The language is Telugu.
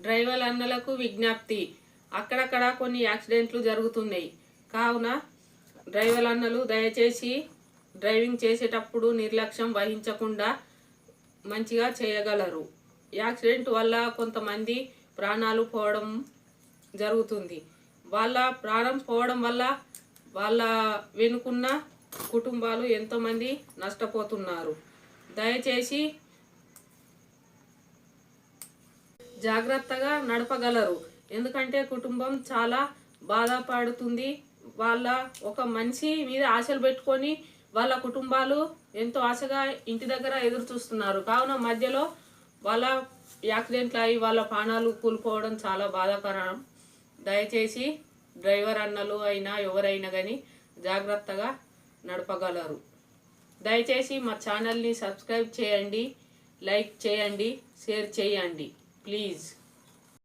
డ్రైవర్ అన్నలకు విజ్ఞప్తి, అక్కడక్కడ కొన్ని యాక్సిడెంట్లు జరుగుతున్నాయి కావున డ్రైవర్ అన్నలు దయచేసి డ్రైవింగ్ చేసేటప్పుడు నిర్లక్ష్యం వహించకుండా మంచిగా చేయగలరు. యాక్సిడెంట్ వల్ల కొంతమంది ప్రాణాలు పోవడం జరుగుతుంది. వాళ్ళ ప్రాణం పోవడం వల్ల వాళ్ళ వెనుకున్న కుటుంబాలు ఎంతోమంది నష్టపోతున్నారు. దయచేసి జాగ్రత్తగా నడపగలరు. ఎందుకంటే కుటుంబం చాలా బాధపడుతుంది. వాళ్ళ ఒక మనిషి మీద ఆశలు పెట్టుకొని వాళ్ళ కుటుంబాలు ఎంతో ఆశగా ఇంటి దగ్గర ఎదురు చూస్తున్నారు. కావున మధ్యలో వాళ్ళ యాక్సిడెంట్లు అయ్యి వాళ్ళ ప్రాణాలు కూలిపోవడం చాలా బాధాకరం. దయచేసి డ్రైవర్ అన్నలు అయినా ఎవరైనా కానీ జాగ్రత్తగా నడపగలరు. దయచేసి మా ఛానల్ని సబ్స్క్రైబ్ చేయండి, లైక్ చేయండి, షేర్ చేయండి ప్లీజ్.